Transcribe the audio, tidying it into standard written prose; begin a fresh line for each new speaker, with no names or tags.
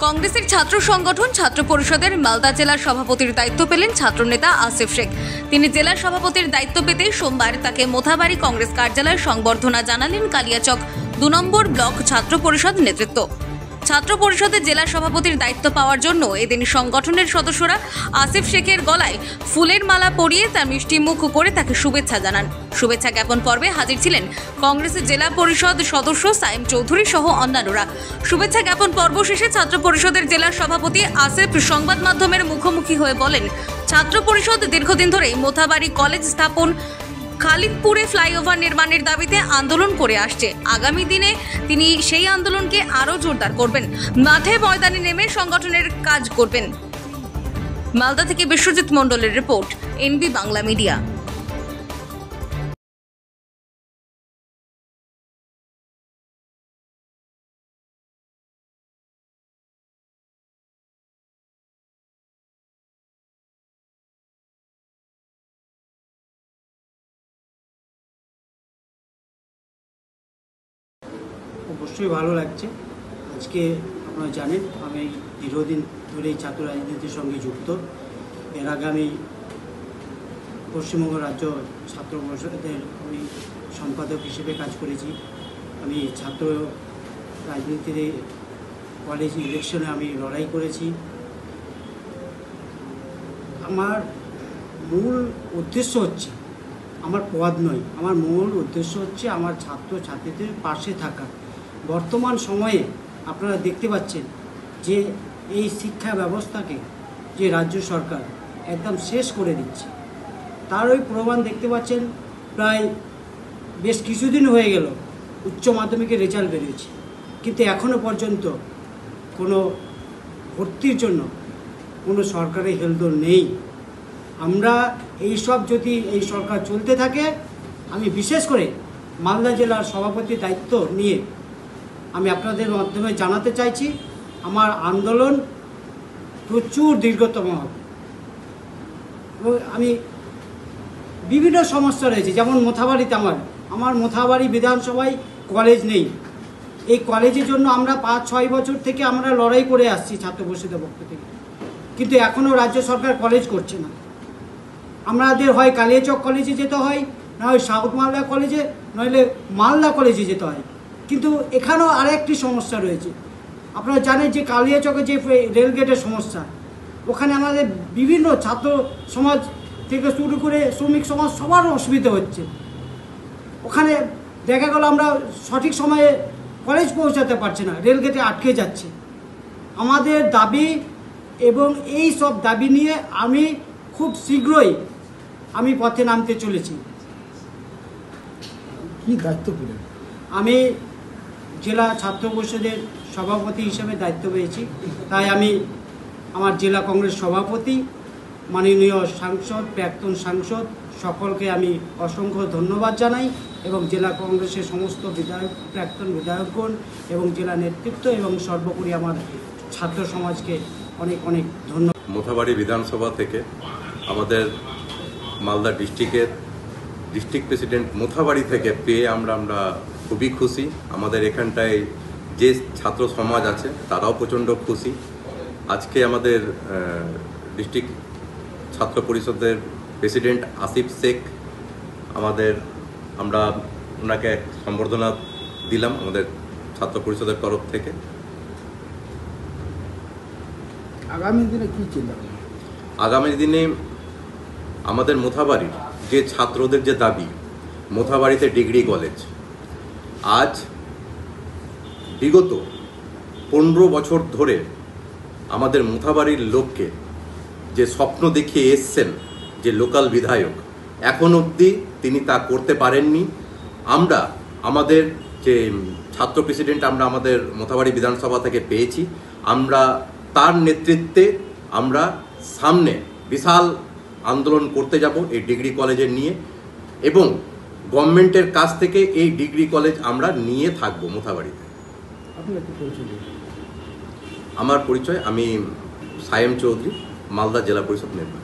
কংগ্রেসের ছাত্র সংগঠন ছাত্র পরিষদের মালদা জেলার সভাপতির দায়িত্ব পেলেন ছাত্রনেতা আসিফ শেখ। তিনি জেলা সভাপতির দায়িত্ব পেতে সোমবার তাকে মোথাবাড়ি কংগ্রেস কার্যালয়ে সংবর্ধনা জানালেন কালিয়াচক ২ নম্বর ব্লক ছাত্র পরিষদ নেতৃত্ব। ছাত্র পরিষদের জেলা সভাপতির দায়িত্ব পাওয়ার জন্য এদিন সংগঠনের সদস্যরা আসিফ শেখের গলায় ফুলের মালা পরিয়ে তার মিষ্টি মুখ করে তাকে শুভেচ্ছা জানান। শুভেচ্ছা জ্ঞাপন পর্বে হাজির ছিলেন কংগ্রেসের জেলা পরিষদ সদস্য সাইম চৌধুরী সহ অন্যান্যরা। শুভেচ্ছা জ্ঞাপন পর্ব শেষে ছাত্র পরিষদের জেলা সভাপতি আসিফ সংবাদ মাধ্যমের মুখোমুখি হয়ে বলেন, ছাত্র পরিষদ দীর্ঘদিন ধরেই মোথাবাড়ি কলেজ স্থাপন, খালিদপুরে ফ্লাইওভার নির্মাণের দাবিতে আন্দোলন করে আসছে। আগামী দিনে তিনি সেই আন্দোলনকে আরও জোরদার করবেন, মাঠে ময়দানে নেমে সংগঠনের কাজ করবেন। মালদা থেকে বিশ্বজিৎ মণ্ডলের রিপোর্ট, এনবি বাংলা মিডিয়া।
অবশ্যই ভালো লাগছে। আজকে আপনারা জানেন আমি দীর্ঘদিন ধরেই ছাত্র রাজনীতির সঙ্গে যুক্ত। এর আগে আমি পশ্চিমবঙ্গ রাজ্য ছাত্র পরিষদের আমি সম্পাদক হিসেবে কাজ করেছি। আমি ছাত্র রাজনীতিতে কলেজ ইলেকশনে আমি লড়াই করেছি। আমার মূল উদ্দেশ্য হচ্ছে, আমার পদ নয়, আমার মূল উদ্দেশ্য হচ্ছে আমার ছাত্রছাত্রীদের পাশে থাকা। বর্তমান সময়ে আপনারা দেখতে পাচ্ছেন যে এই শিক্ষা ব্যবস্থাকে যে রাজ্য সরকার একদম শেষ করে দিচ্ছে, তার ওই প্রমাণ দেখতে পাচ্ছেন। প্রায় বেশ কিছুদিন হয়ে গেল উচ্চ মাধ্যমিকের রেজাল্ট বেরিয়েছে, কিন্তু এখনও পর্যন্ত কোনো ভর্তির জন্য কোনো সরকারি হেলদোল নেই। আমরা যদি এই সরকার চলতে থাকে, আমি বিশেষ করে মালদা জেলার সভাপতির দায়িত্ব নিয়ে আমি আপনাদের মাধ্যমে জানাতে চাইছি, আমার আন্দোলন প্রচুর দীর্ঘতম হবে। এবং আমি বিভিন্ন সমস্যা রয়েছে, যেমন মোথাবাড়িতে আমার মোথাবাড়ি বিধানসভায় কলেজ নেই। এই কলেজের জন্য আমরা ৫-৬ বছর থেকে আমরা লড়াই করে আসছি ছাত্র পরিষদের পক্ষ থেকে, কিন্তু এখনও রাজ্য সরকার কলেজ করছে না। আমাদের হয় কালিয়াচক কলেজে যেতে হয়, না হয় সাউথ মালদা কলেজে, নইলে মালদা কলেজে যেতে হয়। কিন্তু এখানেও আরেকটি সমস্যা রয়েছে। আপনারা জানেন যে কালিয়াচকে যে রেলগেটের সমস্যা, ওখানে আমাদের বিভিন্ন ছাত্র সমাজ থেকে শুরু করে শ্রমিক সমাজ সবার অসুবিধা হচ্ছে। ওখানে দেখা গেল আমরা সঠিক সময়ে কলেজ পৌঁছাতে পারছি না, রেলগেটে আটকে যাচ্ছে। আমাদের দাবি এবং এই সব দাবি নিয়ে আমি খুব শীঘ্রই আমি পথে নামতে চলেছি।
কি দায়িত্ব পেলেন?
আমি জেলা ছাত্র পরিষদের সভাপতি হিসেবে দায়িত্ব পেয়েছি, তাই আমি আমার জেলা কংগ্রেস সভাপতি, মাননীয় সাংসদ, প্রাক্তন সাংসদ সকলকে আমি অসংখ্য ধন্যবাদ জানাই, এবং জেলা কংগ্রেসের সমস্ত বিধায়ক, প্রাক্তন বিধায়কগণ এবং জেলা নেতৃত্ব এবং সর্বোপরি আমার ছাত্র সমাজকে অনেক অনেক ধন্যবাদ।
মোথাবাড়ি বিধানসভা থেকে আমাদের মালদা ডিস্ট্রিক্ট প্রেসিডেন্ট মোথাবাড়ি থেকে পেয়ে আমরা খুবই খুশি। আমাদের এখানটায় যে ছাত্র সমাজ আছে তারাও প্রচণ্ড খুশি। আজকে আমাদের ডিস্ট্রিক্ট ছাত্র পরিষদের প্রেসিডেন্ট আসিফ শেখ আমরা ওনাকে সম্বর্ধনা দিলাম আমাদের ছাত্র পরিষদের তরফ থেকে।
আগামী দিনে কী চিন্তা?
আগামী দিনে আমাদের মোথাবাড়ির যে ছাত্রদের যে দাবি, মোথাবাড়িতে ডিগ্রি কলেজ, আজ বিগত 15 বছর ধরে আমাদের মোথাবাড়ির লোককে যে স্বপ্ন দেখিয়ে এসছেন যে লোকাল বিধায়ক, এখন অবধি তিনি তা করতে পারেননি। আমরা আমাদের যে ছাত্র প্রেসিডেন্ট আমাদের মোথাবাড়ি বিধানসভা থেকে পেয়েছি, আমরা তার নেতৃত্বে আমরা সামনে বিশাল আন্দোলন করতে যাব এই ডিগ্রি কলেজের নিয়ে, এবং গভর্নমেন্টের কাছ থেকে এই ডিগ্রি কলেজ আমরা নিয়ে থাকবো মোথাবাড়িতে। আমার পরিচয়, আমি সাইম চৌধুরী, মালদা জেলা পরিষদ মেম্বার।